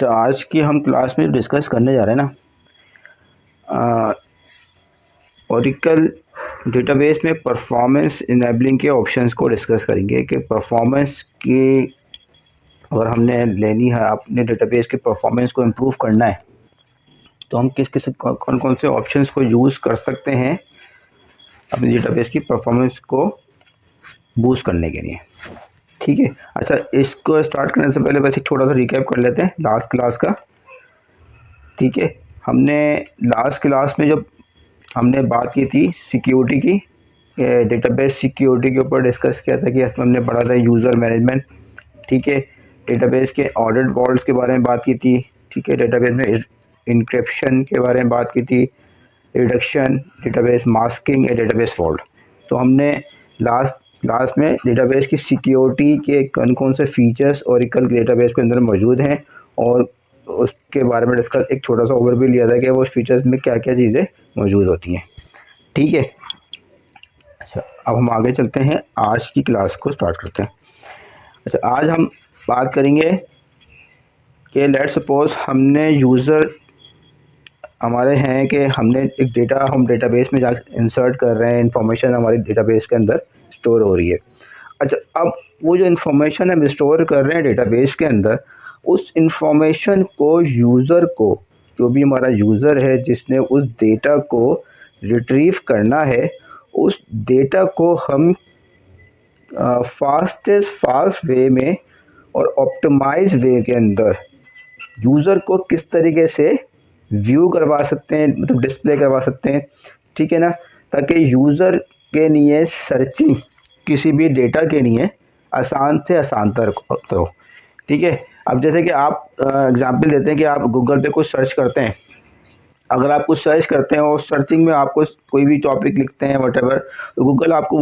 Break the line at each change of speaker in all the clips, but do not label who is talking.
अच्छा, आज की हम क्लास में डिस्कस करने जा रहे हैं ना, ओरेकल डेटाबेस में परफॉर्मेंस इनेबलिंग के ऑप्शंस को डिस्कस करेंगे कि परफॉर्मेंस की अगर हमने लेनी है, अपने डेटाबेस के परफॉर्मेंस को इम्प्रूव करना है तो हम किस किस कौन कौन से ऑप्शंस को यूज़ कर सकते हैं अपने डेटाबेस की परफॉर्मेंस को बूस्ट करने के लिए। ठीक है। अच्छा, इसको स्टार्ट करने से पहले बस एक छोटा सा रिकैप कर लेते हैं लास्ट क्लास का। ठीक है, हमने लास्ट क्लास में जब हमने बात की थी सिक्योरिटी की, डेटाबेस सिक्योरिटी के ऊपर डिस्कस किया था कि इसमें हमने पढ़ा था यूज़र मैनेजमेंट। ठीक है, डेटाबेस के ऑडिट वॉल्स के बारे में बात की थी। ठीक है, डेटाबेस में इंक्रिप्शन के बारे में बात की थी, रिडक्शन, डेटाबेस मास्किंग या डेटाबेस फॉल्ट। तो हमने लास्ट में डेटाबेस की सिक्योरिटी के कौन कौन से फीचर्स ओरेकल के डेटाबेस के अंदर मौजूद हैं और उसके बारे में डिस्कस एक छोटा सा ओवरव्यू लिया था कि वो फीचर्स में क्या क्या चीज़ें मौजूद होती हैं। ठीक है। अच्छा, अब हम आगे चलते हैं, आज की क्लास को स्टार्ट करते हैं। अच्छा, आज हम बात करेंगे कि लेट्स सपोज हमने यूज़र हमारे हैं कि हमने एक डेटा हम डेटाबेस में जा इंसर्ट कर रहे हैं, इंफॉर्मेशन हमारी डेटाबेस के अंदर स्टोर हो रही है। अच्छा, अब वो जो इन्फॉर्मेशन हम स्टोर कर रहे हैं डेटाबेस के अंदर, उस इन्फॉर्मेशन को यूज़र को, जो भी हमारा यूज़र है जिसने उस डेटा को रिट्रीव करना है, उस डेटा को हम फास्ट वे में और ऑप्टिमाइज वे के अंदर यूज़र को किस तरीके से व्यू करवा सकते हैं, मतलब डिस्प्ले करवा सकते हैं। ठीक है ना, ताकि यूज़र के लिए सर्चिंग किसी भी डेटा के लिए आसान से आसान तर हो। ठीक है, अब जैसे कि आप एग्जांपल देते हैं कि आप गूगल पे कुछ सर्च करते हैं। अगर आप कुछ सर्च करते हैं और सर्चिंग में आपको कोई भी टॉपिक लिखते हैं वटेवर, तो गूगल आपको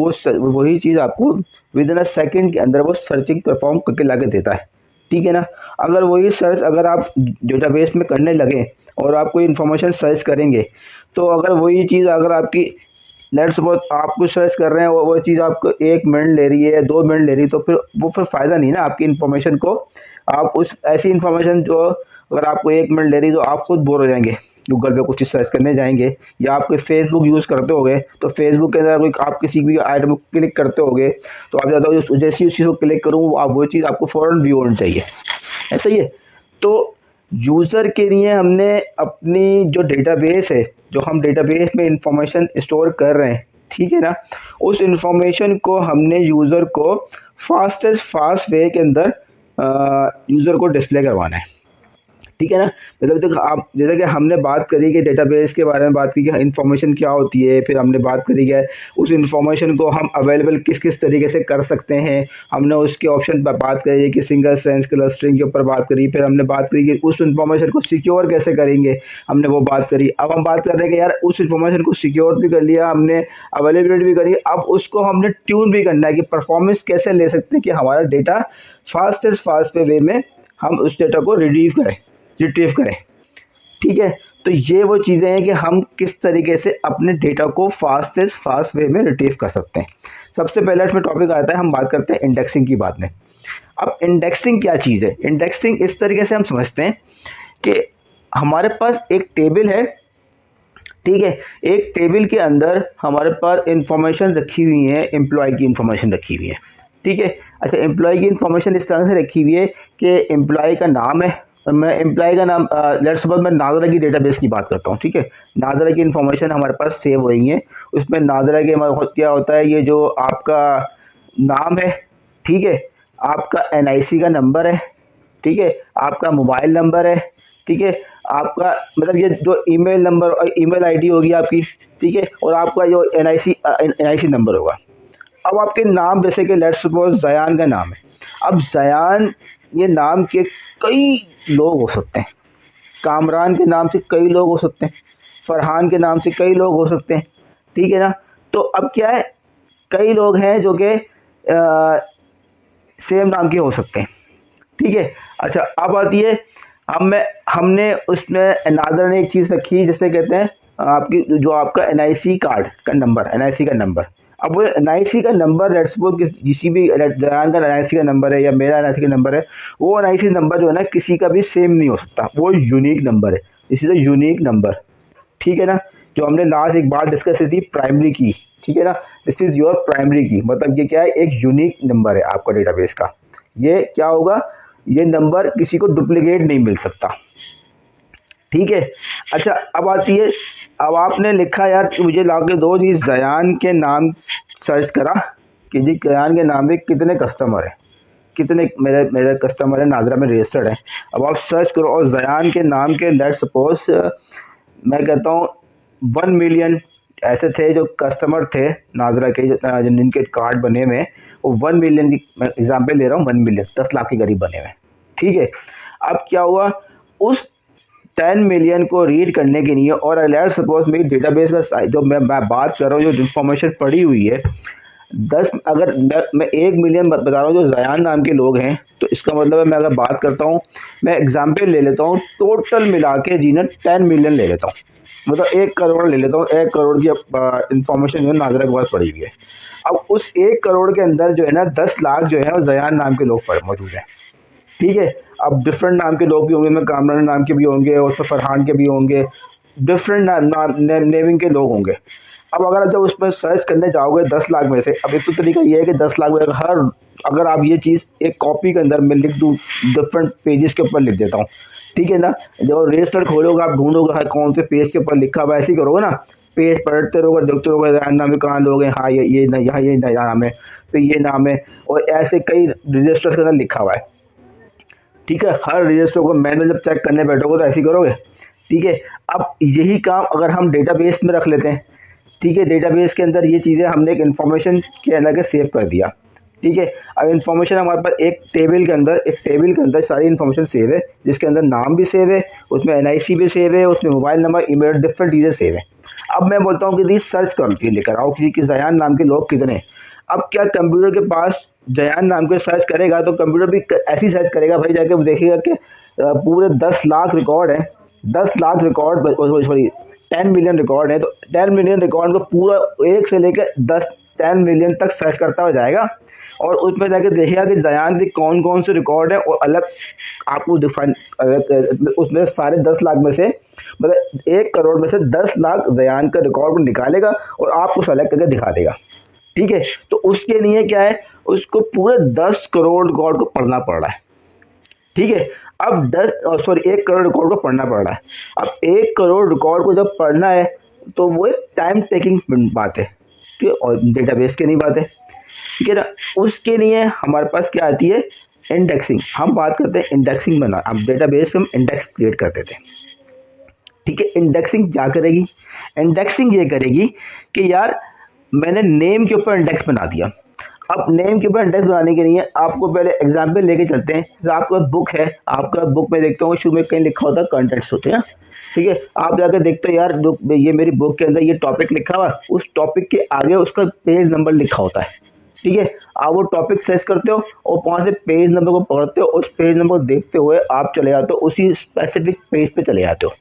वही चीज़ आपको विद इन अ सेकेंड के अंदर वो सर्चिंग परफॉर्म करके ला के देता है। ठीक है ना, अगर वही सर्च अगर आप डेटाबेस में करने लगे और आप कोई इन्फॉर्मेशन सर्च करेंगे, तो अगर वही चीज़ अगर आपकी लेट्स सपोज आप कुछ सर्च कर रहे हैं, वो चीज़ आपको 1 मिनट ले रही है, 2 मिनट ले रही है, तो फिर फ़ायदा नहीं ना आपकी इन्फॉर्मेशन को। आप उस ऐसी इन्फॉर्मेशन जो अगर आपको 1 मिनट ले रही है तो आप खुद बोर हो जाएंगे, गूगल पे कुछ चीज़ सर्च करने जाएंगे, या आप कोई फेसबुक यूज़ करते होगे तो फेसबुक के अंदर कोई आप किसी भी आइटम को क्लिक करते होगे तो आप ज़्यादा जैसी उस चीज़ को क्लिक करूँ आप वो चीज़ आपको फ़ौरन व्यू होनी चाहिए। ऐसा ही है। तो यूज़र के लिए हमने अपनी जो डेटाबेस है, जो हम डेटाबेस में इंफॉर्मेशन स्टोर कर रहे हैं, ठीक है ना, उस इंफॉर्मेशन को हमने यूज़र को फास्ट वे के अंदर यूज़र को डिस्प्ले करवाना है। ठीक है ना, मतलब तक आप जैसे कि हमने बात करी कि डेटाबेस के बारे में बात की कि इन्फॉर्मेशन क्या होती है, फिर हमने बात करी कि उस इन्फॉर्मेशन को हम अवेलेबल किस किस तरीके से कर सकते हैं, हमने उसके ऑप्शन पर बात करी कि सिंगल सेंस क्लस्टरिंग के ऊपर बात करी, फिर हमने बात करी कि उस इन्फॉर्मेशन को सिक्योर कैसे करेंगे, हमने वो बात करी। अब हम बात कर रहे हैं कि यार उस इन्फॉर्मेशन को सिक्योर भी कर लिया हमने, अवेलेबिलिटी भी करी, अब उसको हमने ट्यून भी करना है कि परफॉर्मेंस कैसे ले सकते हैं कि हमारा डेटा फास्ट वे में हम उस डेटा को रिट्रीव करें। ठीक है, तो ये वो चीज़ें हैं कि हम किस तरीके से अपने डेटा को फास्ट वे में रिट्रीव कर सकते हैं। सबसे पहले इसमें टॉपिक आता है, हम बात करते हैं इंडेक्सिंग की बात में। अब इंडेक्सिंग क्या चीज़ है? इंडेक्सिंग इस तरीके से हम समझते हैं कि हमारे पास एक टेबल है, ठीक है, एक टेबल के अंदर हमारे पास इंफॉर्मेशन रखी हुई है, एम्प्लॉय की इंफॉर्मेशन रखी हुई है। ठीक है, अच्छा, एम्प्लॉय की इंफॉर्मेशन इस तरह से रखी हुई है कि एम्प्लॉय का नाम है, मैं एम्प्लॉय का नाम लेट्स सपोज मैं नादरा की डेटाबेस की बात करता हूँ। ठीक है, नादरा की इन्फॉर्मेशन हमारे पास सेव हुई है, उसमें नादरा के क्या होता है, ये जो आपका नाम है, ठीक है, आपका एनआईसी का नंबर है, ठीक है, आपका मोबाइल नंबर है, ठीक है, आपका मतलब ये जो ईमेल नंबर और ईमेल आईडी होगी आपकी, ठीक है, और आपका जो एनआईसी नंबर होगा। अब आपके नाम जैसे कि लेट्स सपोज जयान का नाम है, अब जयान ये नाम के कई लोग हो सकते हैं, कामरान के नाम से कई लोग हो सकते हैं, फरहान के नाम से कई लोग हो सकते हैं। ठीक है ना, तो अब क्या है, कई लोग हैं जो कि सेम नाम के हो सकते हैं। ठीक है, अच्छा, अब आती है हमने उसमें नादर ने एक चीज़ रखी जिससे कहते हैं आपकी जो आपका एनआईसी कार्ड का नंबर, एनआईसी का नंबर। अब वो NIC का नंबर, लेट्स सपोज किसी भी जयान का NIC का नंबर है या मेरा NIC का नंबर है, वो NIC नंबर जो है ना किसी का भी सेम नहीं हो सकता, वो यूनिक नंबर है, इसी से यूनिक नंबर, ठीक है ना। जो हमने लास्ट एक बार डिस्कस की थी प्राइमरी की, ठीक है ना, दिस इज़ योर प्राइमरी की, मतलब ये क्या है, एक यूनिक नंबर है आपका डेटाबेस का। ये क्या होगा, ये नंबर किसी को डुप्लीकेट नहीं मिल सकता, ठीक है। अच्छा अब आती है, अब आपने लिखा यार कि मुझे ला के दो जी जयान के नाम, सर्च करा कि जी जयान के नाम में कितने कस्टमर है, कितने मेरे मेरे कस्टमर है नाजरा में रजिस्टर्ड है। अब आप सर्च करो और जयान के नाम के लेट सपोज मैं कहता हूँ 1 मिलियन ऐसे थे जो कस्टमर थे नाजरा के, जिनके कार्ड बने हुए, वो 1 मिलियन की मैं एग्जाम्पल ले रहा हूँ, 1 मिलियन 10 लाख के करीब बने हुए, ठीक है। अब क्या हुआ, उस 10 मिलियन को रीड करने के लिए, और लेट्स सपोज मेरी डेटाबेस का जो मैं बात कर रहा हूँ, जो इन्फॉर्मेशन पड़ी हुई है 10, अगर मैं 1 मिलियन बता रहा हूँ जो जयान नाम के लोग हैं, तो इसका मतलब है मैं अगर बात करता हूँ, मैं एग्जाम्पल ले लेता हूँ, टोटल मिला के जी ने 10 मिलियन ले लेता हूँ, मतलब 1 करोड़ ले लेता हूँ, 1 करोड़ की इंफॉर्मेशन जो है नाजरा के पास पड़ी हुई है। अब उस 1 करोड़ के अंदर जो है ना 10 लाख जो है वो जयान नाम के लोग मौजूद हैं, ठीक है। अब डिफरेंट नाम के लोग भी होंगे, मैं कामरान नाम के भी होंगे, और उसमें फरहान के भी होंगे, डिफरेंट नेमिंग के लोग होंगे। अब अगर जब उसमें सर्च करने जाओगे 10 लाख में से, अब एक तो तरीका ये है कि 10 लाख में अगर आप ये चीज़ एक कॉपी के अंदर मैं लिख दूँ, डिफरेंट पेजेस के ऊपर लिख देता हूँ, ठीक है ना। जब रजिस्टर खोलोगे आप ढूंढोगे हर कौन से पेज के ऊपर लिखा हुआ है, ऐसे ही करोगे ना, पेज पढ़ते रहोगे, देखते रहोगे जयान नाम में कहाँ लोग हैं, हाँ ये यहाँ ये नाम है, फिर ये नाम है, और ऐसे कई रजिस्टर्स के अंदर लिखा हुआ है, ठीक है। हर रजिस्टर को मैनुअल जब चेक करने बैठोगे तो ऐसे ही करोगे, ठीक है। अब यही काम अगर हम डेटाबेस में रख लेते हैं, ठीक है, डेटाबेस के अंदर ये चीज़ें हमने एक इन्फॉर्मेशन के अंदर सेव कर दिया, ठीक है। अब इन्फॉर्मेशन हमारे पास एक टेबल के अंदर सारी इन्फॉर्मेशन सेव है, जिसके अंदर नाम भी सेव है, उसमें NIC भी सेव है, उसमें मोबाइल नंबर, ईमेल, डिफरेंट चीज़ें सेव है। अब मैं बोलता हूँ कि सर्च कर लेकर आओ कि जयान नाम के लोग कितने हैं। अब क्या कंप्यूटर के पास जयान नाम के सर्च करेगा तो कंप्यूटर भी ऐसी सर्च करेगा भाई, जाके वो देखेगा कि पूरे 10 लाख रिकॉर्ड है, 10 lakh record, sorry 10 million record है, तो 10 मिलियन रिकॉर्ड को पूरा 1 से लेकर 10 मिलियन तक सर्च करता हुआ जाएगा, और उसमें जाके देखेगा कि जयान के कौन कौन से रिकॉर्ड है, और अलग आपको डिफाइन उसमें सारे 10 लाख में से, मतलब 1 करोड़ में से 10 लाख जयान का रिकॉर्ड को निकालेगा और आपको सेलेक्ट करके दिखा देगा, ठीक है। तो उसके लिए क्या है, उसको पूरे 10 करोड़ रिकॉर्ड को पढ़ना पड़ रहा है, ठीक है। अब 1 करोड़ रिकॉर्ड को पढ़ना पड़ रहा है। अब 1 करोड़ रिकॉर्ड को जब पढ़ना है तो वो एक टाइम टेकिंग बात है, ठीक है, और डेटाबेस की नहीं बात है, ठीक है ना। उसके लिए हमारे पास क्या आती है, इंडेक्सिंग। हम बात करते हैं इंडेक्सिंग बना, अब डेटाबेस पे हम इंडेक्स क्रिएट करते थे, ठीक है। इंडेक्सिंग क्या करेगी, इंडेक्सिंग ये करेगी कि यार मैंने नेम के ऊपर इंडेक्स बना दिया। अब नेम के ऊपर इंडेक्स बनाने के लिए आपको पहले एग्जाम्पल लेके चलते हैं। जैसे आपका बुक है, आपका बुक में देखता हूँ शुरू में कहीं लिखा होता है कंटेंट्स होते हैं, ठीक है। आप जाकर देखते हो यार जो ये मेरी बुक के अंदर ये टॉपिक लिखा हुआ, उस टॉपिक के आगे उसका पेज नंबर लिखा होता है, ठीक है। आप वो टॉपिक सर्च करते हो और वहाँ से पेज नंबर को पकड़ते हो, उस पेज नंबर को देखते हुए आप चले जाते हो उसी स्पेसिफिक पेज पे चले जाते हो,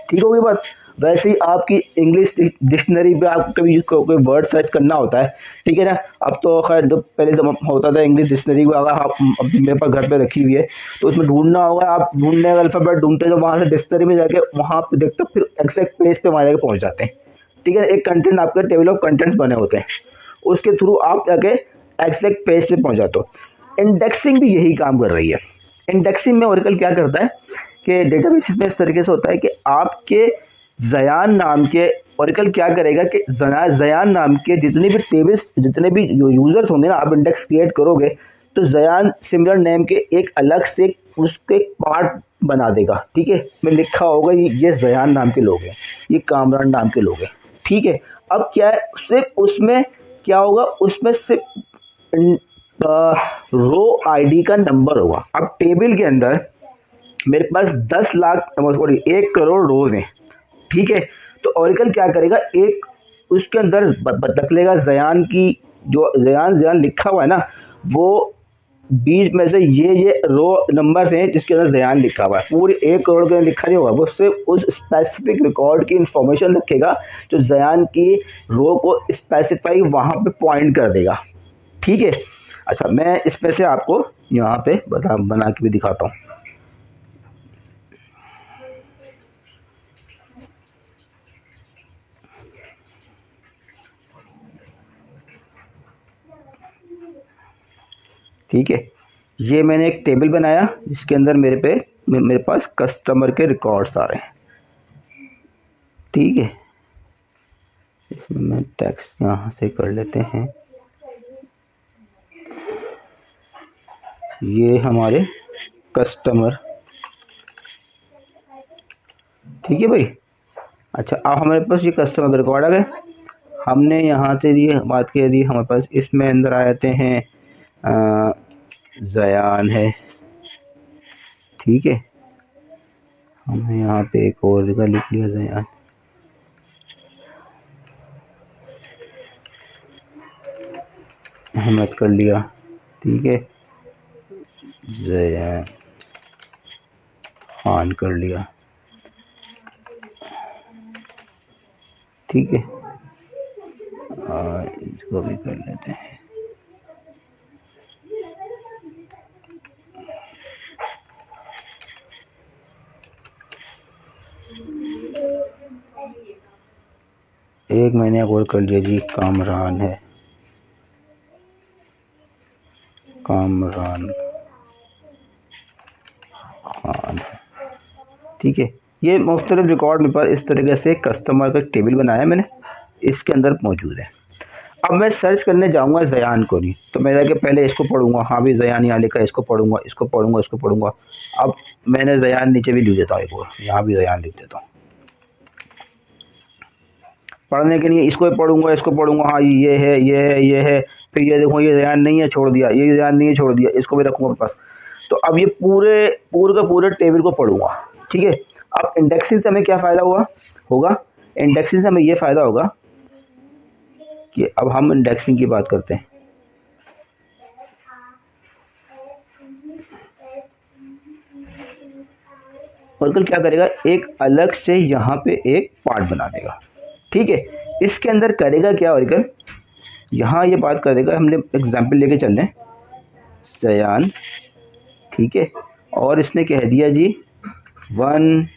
ठीक होगी बात। वैसे ही आपकी इंग्लिश डिक्शनरी पे आपको कभी कोई वर्ड सर्च करना होता है, ठीक है ना। अब तो खैर जो पहले जब होता था इंग्लिश डिक्शनरी को अगर आप मेरे पास घर पे रखी हुई है तो उसमें ढूंढना होगा, आप ढूंढने का अल्फ़ाबेट ढूंढते हो, वहाँ से डिक्शनरी में जाके वहाँ पे देखते हो, फिर एग्जैक्ट पेज पे वहाँ जाके पहुँच जाते हैं, ठीक है। एक कंटेंट आपके टेबल ऑफ कंटेंट्स बने होते हैं, उसके थ्रू आप जाके एग्जैक्ट पेज पे पहुँच जाते हो। इंडेक्सिंग भी यही काम कर रही है। इंडेक्सिंग में ओरेकल क्या करता है कि डेटाबेस में इस तरीके से होता है कि आपके जयान नाम के, ओरेकल क्या करेगा कि जयान नाम के जितने भी टेबल्स, जितने भी यूज़र्स होंगे ना, आप इंडेक्स क्रिएट करोगे तो जयान सिमिलर नेम के एक अलग से उसके पार्ट बना देगा, ठीक है। में लिखा होगा ये जयान नाम के लोग हैं, ये कामरान नाम के लोग हैं, ठीक है। अब क्या है, सिर्फ उसमें क्या होगा, उसमें सिर्फ रो आईडी का नंबर होगा। अब टेबल के अंदर मेरे पास 10 लाख सॉरी 1 करोड़ रोज हैं, ठीक है। तो ओरेकल क्या करेगा, एक उसके अंदर रख लेगा जयान की, जो जयान लिखा हुआ है ना, वो बीच में से ये रो नंबर्स हैं जिसके अंदर ज़यान लिखा हुआ है, पूरे 1 करोड़ के अंदर लिखा नहीं होगा, वो सिर्फ उस स्पेसिफिक रिकॉर्ड की इंफॉर्मेशन रखेगा जो ज़यान की रो को स्पेसिफाई वहाँ पे पॉइंट कर देगा। ठीक है। अच्छा, मैं इसमें से आपको यहाँ पे बना के भी दिखाता हूँ। ठीक है, ये मैंने एक टेबल बनाया जिसके अंदर मेरे पास कस्टमर के रिकॉर्ड्स आ रहे हैं। ठीक है, इसमें मैं टेक्स्ट यहाँ से कर लेते हैं। ये हमारे कस्टमर, ठीक है भाई। अच्छा, अब हमारे पास ये कस्टमर रिकॉर्ड आ गए। हमने यहाँ से ये बात कह दी, हमारे पास इसमें अंदर आ जाते हैं ज़यान है। ठीक है, हमने यहाँ पे एक और जगह लिख लिया ज़यान। अहमद कर लिया। ठीक है, ज़यान खान कर लिया। ठीक है, और इसको भी कर लेते हैं। एक मैंने और कर लिया जी, कामरान है, कामरान खान। ठीक है, ये मुख्तलिफ रिकॉर्ड मेरे पास इस तरीके से कस्टमर का टेबल बनाया मैंने, इसके अंदर मौजूद है। अब मैं सर्च करने जाऊंगा ज़यान को नहीं, तो मैं जाके पहले इसको पढ़ूंगा। हाँ भी ज़यान यहाँ लिखा है, इसको पढ़ूंगा, इसको पढ़ूंगा, इसको पढ़ूंगा। अब मैंने ज़यान नीचे भी लिख देता हूँ, एक और यहाँ भी ज़यान लिख देता हूँ पढ़ने के लिए। इसको पढ़ूंगा, इसको पढ़ूंगा, हाँ ये है, ये है, ये है। फिर ये देखो, ये ज़यान नहीं है, छोड़ दिया, ये ज़यान नहीं है, छोड़ दिया, इसको भी रखूँगा अपने पास। तो अब ये पूरे का पूरे टेबल को पढ़ूंगा। ठीक है, अब इंडेक्सिंग से हमें क्या फ़ायदा होगा? इंडेक्सिंग से हमें ये फ़ायदा होगा कि अब हम इंडेक्सिंग की बात करते हैं। ऑरेकल क्या करेगा, एक अलग से यहाँ पे एक पार्ट बना देगा। ठीक है, इसके अंदर करेगा क्या ऑरेकल, यहाँ ये बात करेगा। हमने एग्जाम्पल लेके चल रहे हैं ज़यान। ठीक है, और इसने कह दिया जी 1,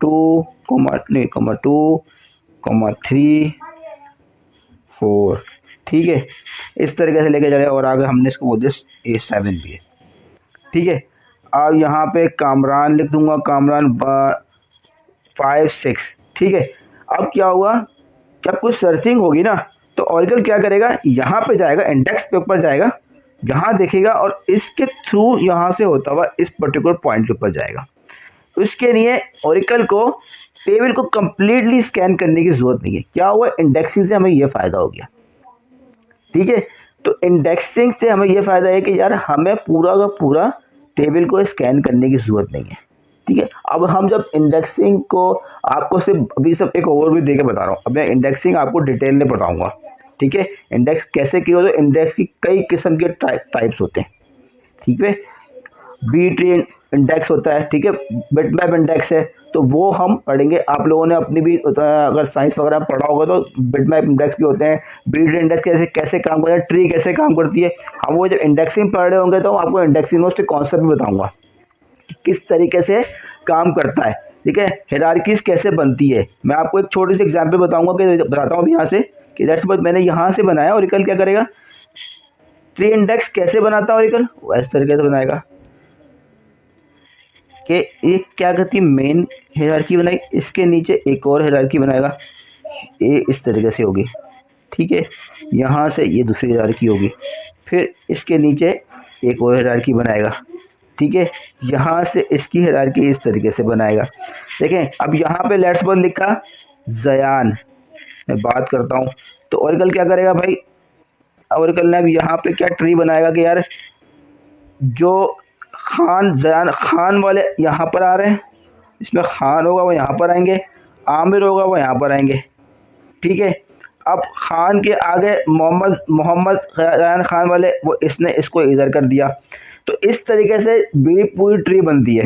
2, 3, 4। ठीक है, इस तरीके से लेके चलेगा। और आगे हमने इसको बोल दिया A7 भी है। ठीक है, अब यहाँ पे कामरान लिख दूंगा, कामरान 5, 6। ठीक है, अब क्या हुआ, जब कुछ सर्चिंग होगी ना तो ऑरेकल क्या करेगा, यहाँ पे जाएगा, इंडेक्स पे ऊपर जाएगा, यहाँ देखेगा और इसके थ्रू यहाँ से होता हुआ इस पर्टिकुलर पॉइंट के ऊपर जाएगा। उसके लिए ऑरेकल को टेबल को कंप्लीटली स्कैन करने की ज़रूरत नहीं है। क्या हुआ, इंडेक्सिंग से हमें ये फ़ायदा हो गया। ठीक है, तो इंडेक्सिंग से हमें ये फ़ायदा है कि यार हमें पूरा का पूरा टेबल को स्कैन करने की ज़रूरत नहीं है। ठीक है, अब हम जब इंडेक्सिंग को आपको सिर्फ अभी सब एक ओवरव्यू दे के बता रहा हूँ। अब मैं इंडेक्सिंग आपको डिटेल में बताऊँगा। ठीक है, इंडेक्स कैसे किया होता है, इंडेक्स की कई किस्म के टाइप्स होते हैं। ठीक है, बी ट्री इंडेक्स होता है। ठीक है, बिटमैप इंडेक्स है, तो वो हम पढ़ेंगे। आप लोगों ने अपनी भी अगर साइंस वगैरह पढ़ा होगा तो बिटमैप इंडेक्स भी होते हैं। बी ट्री इंडेक्स कैसे काम करता है, ट्री कैसे काम करती है, हम वो जब इंडेक्सिंग पढ़ रहे होंगे तो आपको इंडेक्सिंग में उसके कॉन्सेप्ट भी बताऊँगा कि किस तरीके से काम करता है। ठीक है, हायरार्कीज़ कैसे बनती है, मैं आपको एक छोटी सी एग्जाम्पल बताता हूँ अभी यहाँ से कि दैट्स व्हाट मैंने यहाँ से बनाया। ऑरेकल क्या करेगा, ट्री इंडेक्स कैसे बनाता है ऑरेकल, वो इस तरीके से बनाएगा कि ये क्या कहती है, मेन हायरार्की बनाई, इसके नीचे एक और हायरार्की बनाएगा, ये इस तरीके से होगी। ठीक है, यहाँ से ये दूसरी हायरार्की होगी, फिर इसके नीचे एक और हायरार्की बनाएगा। ठीक है, यहाँ से इसकी हायरार्की इस तरीके से बनाएगा। देखें, अब यहाँ पे लेट्स सपोज लिखा ज़यान, मैं बात करता हूँ तो ऑरेकल क्या करेगा भाई, ऑरेकल ने अब यहाँ पे क्या ट्री बनाएगा कि यार जो खान ज़यान खान वाले यहाँ पर आ रहे हैं, इसमें खान होगा वो यहाँ पर आएंगे, आमिर होगा वो यहाँ पर आएंगे। ठीक है, अब खान के आगे मोहम्मद मोहम्मद रयान खान वाले वो इसने इसको इधर कर दिया। तो इस तरीके से भी पूरी ट्री बनती है।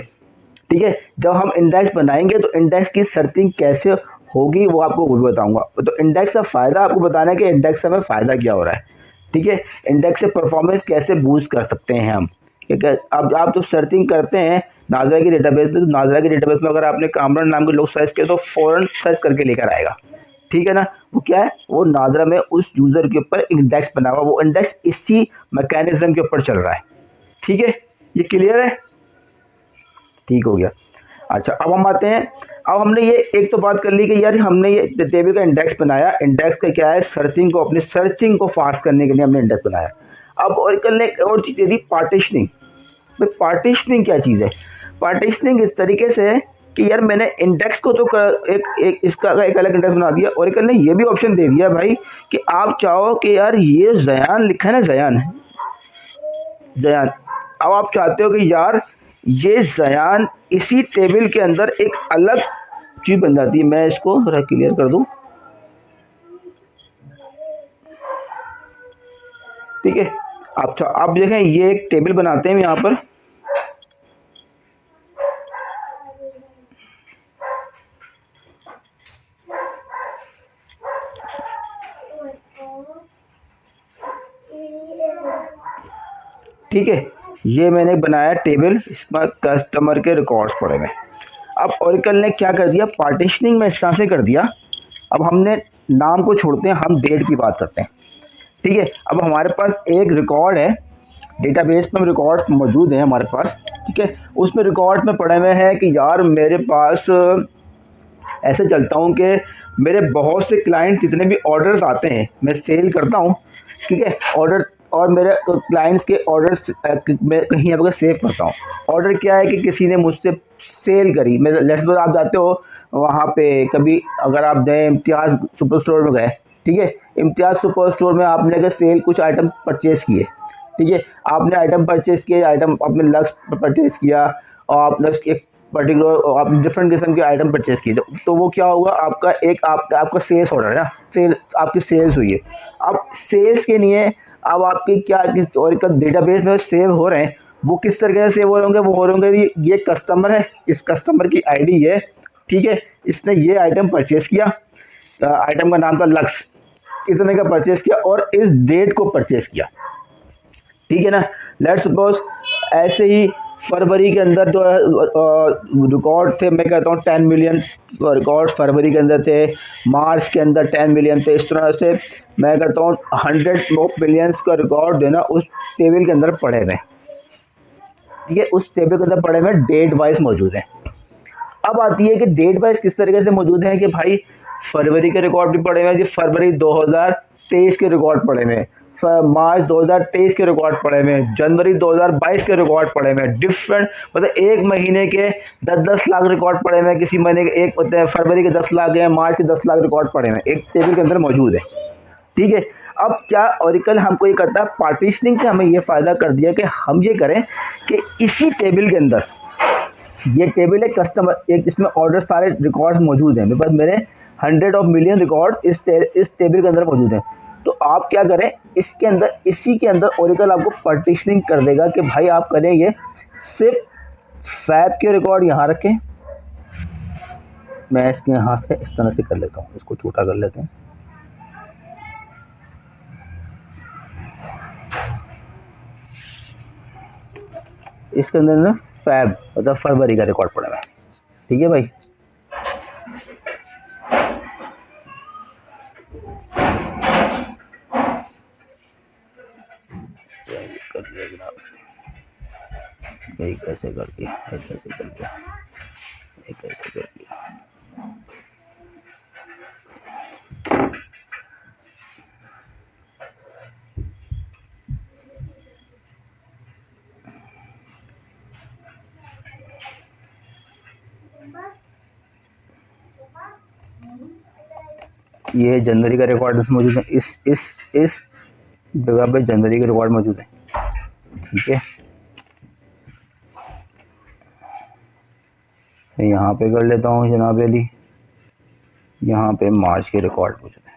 ठीक है, जब हम इंडेक्स बनाएंगे तो इंडेक्स की सर्चिंग कैसे होगी वो आपको वो भी बताऊंगा। तो इंडेक्स का फ़ायदा आपको बताना है कि इंडेक्स से हमें फ़ायदा क्या हो रहा है। ठीक है, इंडेक्स से परफॉर्मेंस कैसे बूस्ट कर सकते हैं हम। ठीक है, अब आप जो सर्चिंग करते हैं नाजरा की डेटाबेस में, तो नाजरा की डेटाबेस में अगर आपने कामरान नाम के लोग सर्च किया तो फ़ौरन सर्च करके लेकर आएगा। ठीक है ना, वो क्या है, वो नाजरा में उस यूज़र के ऊपर इंडेक्स बना हुआ, वो इंडेक्स इसी मैकेनिज्म के ऊपर चल रहा है। ठीक है, ये क्लियर है, ठीक हो गया। अच्छा, अब हम आते हैं, अब हमने ये एक तो बात कर ली कि यार हमने ये टेबल का इंडेक्स बनाया, इंडेक्स का क्या है, सर्चिंग को, अपनी सर्चिंग को फास्ट करने के लिए हमने इंडेक्स बनाया। अब ओरेकल ने एक और चीज़ दे दी, पार्टीशनिंग। भाई पार्टीशनिंग क्या चीज़ है? पार्टीशनिंग इस तरीके से है कि यार मैंने इंडेक्स को तो एक इसका एक अलग इंडेक्स बना दिया, ओरेकल ने ये भी ऑप्शन दे दिया भाई कि आप चाहो कि यार ये जयान लिखा है ना, जयान जयान, अब आप चाहते हो कि यार ये जयान इसी टेबल के अंदर एक अलग चीज बन जाती है। मैं इसको जरा क्लियर कर दूं, ठीक है। अच्छा, आप देखें ये एक टेबल बनाते हैं यहाँ पर, ठीक है, ये मैंने बनाया टेबल, इसमें कस्टमर के रिकॉर्ड्स पड़े हुए। अब ओरेकल ने क्या कर दिया, पार्टीशनिंग में इस तरह से कर दिया। अब हमने नाम को छोड़ते हैं, हम डेट की बात करते हैं। ठीक है, अब हमारे पास एक रिकॉर्ड है, डेटाबेस में रिकॉर्ड मौजूद है हमारे पास। ठीक है, उसमें रिकॉर्ड में पड़े हुए हैं कि यार मेरे पास ऐसे चलता हूँ कि मेरे बहुत से क्लाइंट जितने भी ऑर्डर्स आते हैं मैं सेल करता हूँ। ठीक है, ऑर्डर, और मेरे क्लाइंट्स के ऑर्डर्स मैं कहीं पर सेव करता हूँ। ऑर्डर क्या है कि किसी ने मुझसे सेल करी, मैं लेट्स सपोज आप जाते हो वहाँ पे, कभी अगर आप गए इम्तियाज़ सुपर स्टोर में गए, ठीक है, इम्तियाज़ सुपर स्टोर में आपने अगर सेल कुछ आइटम परचेज़ किए, ठीक है, आपने आइटम परचेज़ किए, आइटम आपने लक्स परचेज़ किया और आपने एक पर्टिकुलर आपने डिफरेंट किस्म के आइटम परचेज़ किए, तो वो क्या होगा, आपका एक आपका सेल्स ऑर्डर है ना, सेल आपकी सेल्स हुई है। अब सेल्स के लिए अब आपके क्या किस ओरेकल डेटाबेस में सेव हो रहे हैं, वो किस तरीके से सेव हो रहे होंगे, वो हो रहे होंगे ये कस्टमर है, इस कस्टमर की आईडी है, ठीक है, इसने ये आइटम परचेज़ किया, आइटम का नाम था लक्स, इतने का परचेज़ किया और इस डेट को परचेज़ किया। ठीक है ना, लेट्स सपोज ऐसे ही फरवरी के अंदर जो रिकॉर्ड थे, मैं कहता हूँ 10 मिलियन रिकॉर्ड फरवरी के अंदर थे, मार्च के अंदर 10 मिलियन थे, इस तरह से मैं कहता हूँ 100 मिलियंस का रिकॉर्ड देना उस टेबल के अंदर पड़े हुए। ठीक है, उस टेबल के अंदर पड़े हुए डेट वाइज मौजूद हैं। अब आती है कि डेट वाइज किस तरीके से मौजूद हैं कि भाई फरवरी के रिकॉर्ड भी पड़े हुए हैं जी, फरवरी 2023 के रिकॉर्ड पड़े हुए हैं, मार्च 2023 के रिकॉर्ड पड़े हुए हैं, जनवरी 2022 के रिकॉर्ड पड़े हुए हैं, डिफरेंट मतलब एक महीने के 10-10 लाख रिकॉर्ड पड़े हुए हैं, किसी महीने के एक मतलब फरवरी के 10 लाख हैं, मार्च के 10 लाख रिकॉर्ड पड़े हुए हैं, एक टेबल के अंदर मौजूद है। ठीक है, अब क्या ओरेकल हमको ये करता है, पार्टीशनिंग से हमें ये फ़ायदा कर दिया कि हम ये करें कि इसी टेबल के अंदर, ये टेबल है कस्टमर, एक इसमें ऑर्डर सारे रिकॉर्ड्स मौजूद हैं, मेरे पास मेरे 100 ऑफ मिलियन रिकॉर्ड इस टेबल के अंदर मौजूद हैं। तो आप क्या करें, इसके अंदर इसी के अंदर ओरेकल आपको पार्टीशनिंग कर देगा कि भाई आप करें ये सिर्फ फैब के रिकॉर्ड यहाँ रखें। मैं इसके यहाँ से इस तरह से कर लेता हूँ, इसको छोटा कर लेते हैं। इसके अंदर ना फैब मतलब फरवरी का रिकॉर्ड पड़ा है। ठीक है भाई, कर दिया जनाब, एक ऐसे कर दिया, एक ऐसे कर दिया, एक ऐसे कर दिया। ये जनवरी का रिकॉर्ड इसमें मौजूद है, इस जगह पे जनवरी के रिकॉर्ड मौजूद है। ठीक है, मैं यहाँ पे कर लेता हूँ जनाब अली, यहाँ पे मार्च के रिकॉर्ड मौजूद है।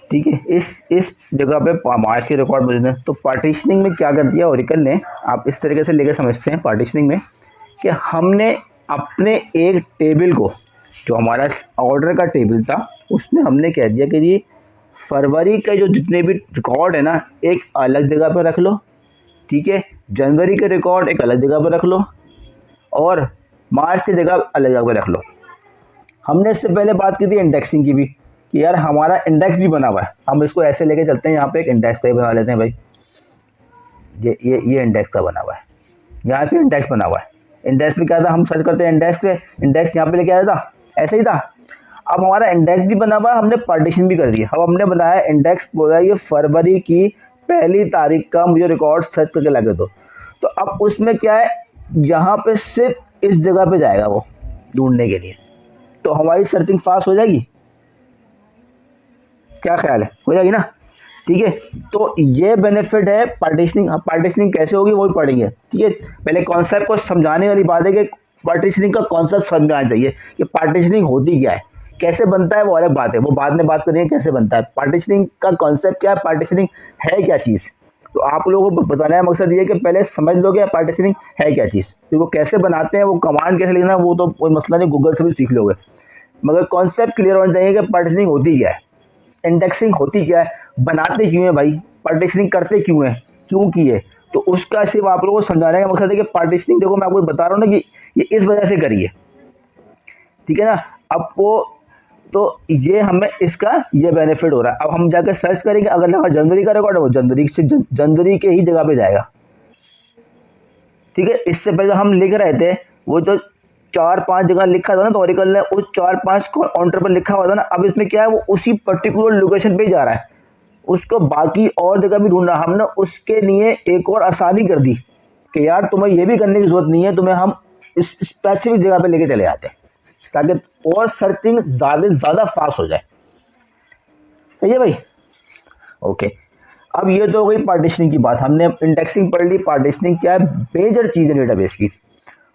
ठीक है। इस जगह पे मार्च के रिकॉर्ड मौजूद हैं। तो पार्टीशनिंग में क्या कर दिया ओरेकल ने, आप इस तरीके से लेकर समझते हैं पार्टीशनिंग में कि हमने अपने एक टेबल को, जो हमारा ऑर्डर का टेबल था, उसमें हमने कह दिया कि जी फरवरी के जो जितने भी रिकॉर्ड है ना, एक अलग जगह पर रख लो, ठीक है। जनवरी के रिकॉर्ड एक अलग जगह पर रख लो और मार्च की जगह अलग जगह पर रख लो। हमने इससे पहले बात की थी इंडेक्सिंग की भी, कि यार हमारा इंडेक्स भी बना हुआ है, हम इसको ऐसे लेके चलते हैं। यहाँ पे एक इंडेक्स का ही बना लेते हैं भाई, ये इंडेक्स का बना हुआ है, यहाँ पे इंडेक्स बना हुआ है। इंडेक्स में क्या था, हम सर्च करते हैं इंडेक्स पे, इंडेक्स यहाँ पे लेके आया था, ऐसे ही था। अब हमारा इंडेक्स भी बना हुआ है, हमने पार्टीशन भी कर दिया। अब हमने बनाया इंडेक्स, बोला ये फरवरी की पहली तारीख का मुझे रिकॉर्ड सर्च करके लगे तो अब उसमें क्या है, यहाँ पे सिर्फ इस जगह पे जाएगा वो ढूंढने के लिए, तो हमारी सर्चिंग फास्ट हो जाएगी। क्या ख्याल है, हो जाएगी ना, ठीक है। तो ये बेनिफिट है पार्टीशनिंग। पार्टीशनिंग कैसे होगी वो भी पढ़ेंगे, ठीक है। पहले कॉन्सेप्ट को समझाने वाली बात है कि पार्टीशनिंग का कॉन्सेप्ट समझ में आना चाहिए कि पार्टीशनिंग होती क्या है, कैसे बनता है वो अलग बात है, वो बाद में बात करेंगे कैसे बनता है। पार्टीशनिंग का कॉन्सेप्ट क्या है, पार्टीशनिंग है क्या चीज़, तो आप लोगों को बताने का मकसद ये है कि पहले समझ लो कि पार्टीशनिंग है क्या चीज़, फिर वो कैसे बनाते हैं, वो कमांड कैसे लिखना है, वो तो कोई मसला नहीं, गूगल से भी सीख लोगे, मगर कॉन्सेप्ट क्लियर होना चाहिए कि पार्टीशनिंग होती क्या है, इंडेक्सिंग होती क्या है, बनाते क्यों है भाई, पार्टीशनिंग करते क्यों है, क्यों की है। तो उसका सिर्फ आप लोगों को समझाने का मकसद है कि पार्टीशनिंग, देखो मैं आपको बता रहा हूँ ना कि ये इस वजह से करिए, ठीक है ना। अब वो तो ये हमें इसका ये बेनिफिट हो रहा है। अब हम जाकर सर्च करेंगे, अगर लगा जनवरी का रिकॉर्ड है, वो जनवरी के ही जगह पे जाएगा, ठीक है। इससे पहले हम लिख रहे थे, वो जो 4-5 जगह लिखा था ना, तो ओरेकल ने उस 4-5 काउंटर पर लिखा हुआ था ना, अब इसमें क्या है, वो उसी पर्टिकुलर लोकेशन पे ही जा रहा है, उसको बाकी और जगह भी ढूंढ रहा। हमने उसके लिए एक और आसानी कर दी कि यार तुम्हें ये भी करने की जरूरत नहीं है, तुम्हें हम इस स्पेसिफिक जगह पे लेके चले आते हैं, ताकि और सर्चिंग ज़्यादा फास्ट हो जाए। सही है भाई, ओके। अब ये तो हो गई पार्टीशनिंग की बात, हमने इंडेक्सिंग पढ़ ली। पार्टीशनिंग क्या है, मेजर चीज़ है डेटाबेस की।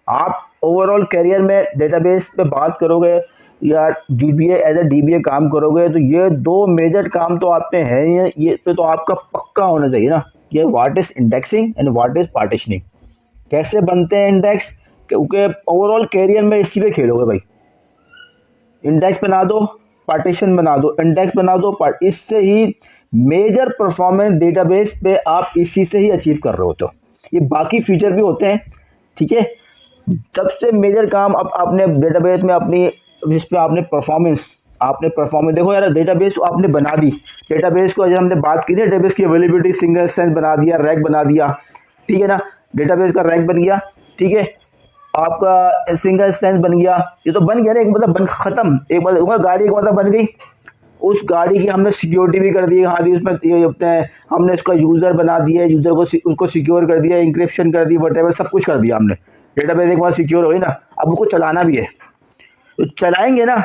आप ओवरऑल करियर में डेटाबेस पे बात करोगे या डीबीए एज ए डीबीए काम करोगे, तो ये दो मेजर काम तो आप पे हैं ही, ये पे तो आपका पक्का होना चाहिए ना, ये what is indexing and what is partitioning, कैसे बनते हैं इंडेक्स, क्योंकि ओवरऑल करियर में इसी पे खेलोगे भाई। इंडेक्स बना दो, पार्टीशन बना दो, इंडेक्स बना दो, इससे ही मेजर परफॉर्मेंस डेटाबेस पे आप इसी से ही अचीव कर रहे हो। तो ये बाकी फीचर भी होते हैं, ठीक है। सबसे मेजर काम अब आपने डेटाबेस में अपनी, जिस पे आपने परफॉर्मेंस देखो यार, डेटाबेस आपने बना दी, डेटाबेस को जब हमने बात की ना, डेटाबेस की अवेलेबिलिटी, सिंगल इंस्टेंस बना दिया, रैक बना दिया, ठीक है ना, डेटाबेस का रैक बन गया, ठीक है, आपका सिंगल इंस्टेंस बन गया, ये तो बन गया ना, एक मतलब बन खत्म, एक मतलब गाड़ी एक मतलब बन गई, उस गाड़ी की हमने सिक्योरिटी भी कर दी, हाँ जी उसमें ये होते हैं, हमने उसका यूज़र बना दिया, यूज़र को उसको सिक्योर कर दिया, इंक्रिप्शन कर दी, वटेवर सब कुछ कर दिया हमने। डेटाबेस एक बार सिक्योर हो गई ना, अब उसको चलाना भी है, तो चलाएंगे ना,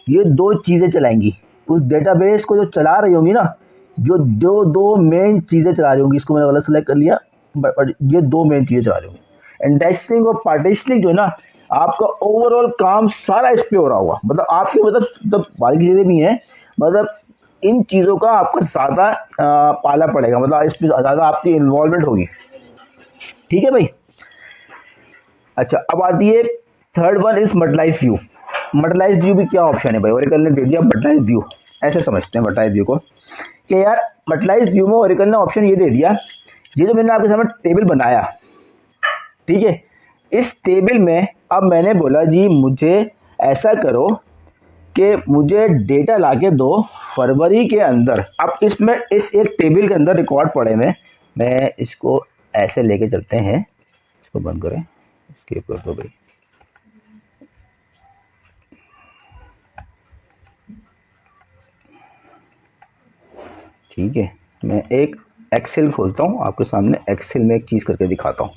ये दो चीज़ें चलाएंगी उस डेटाबेस को, जो चला रही होंगी ना, जो दो मेन चीज़ें चला रही होंगी, इसको मैंने गलत सेलेक्ट कर लिया, बट ये दो मेन चीज़ें चला रही होंगी, इंडेक्सिंग और पार्टीशनिंग। जो है ना, आपका ओवरऑल काम सारा इस पे हो रहा होगा, मतलब आपकी मतलब बाकी चीज़ें भी हैं, मतलब इन चीज़ों का आपका ज़्यादा पाला पड़ेगा, मतलब इस पर ज़्यादा आपकी इन्वॉल्वमेंट होगी, ठीक है भाई। अच्छा, अब आती है थर्ड वन इज मल्टीलाइज व्यू। मल्टीलाइज व्यू भी क्या ऑप्शन है भाई, ओरेकल ने दे दिया मल्टीलाइज व्यू, ऐसे समझते हैं मल्टीलाइज व्यू को कि यार मल्टीलाइज व्यू में ओरेकल ने ऑप्शन ये दे दिया, ये जो मैंने आपके सामने टेबल बनाया, ठीक है, इस टेबल में अब मैंने बोला जी मुझे ऐसा करो कि मुझे डेटा लाके दो फरवरी के अंदर। अब इसमें इस एक टेबल के अंदर रिकॉर्ड पड़े में, मैं इसको ऐसे लेके चलते हैं, इसको बंद करें, स्किप कर दो भाई, ठीक है। मैं एक एक्सेल खोलता हूँ आपके सामने, एक्सेल में एक चीज़ करके दिखाता हूँ।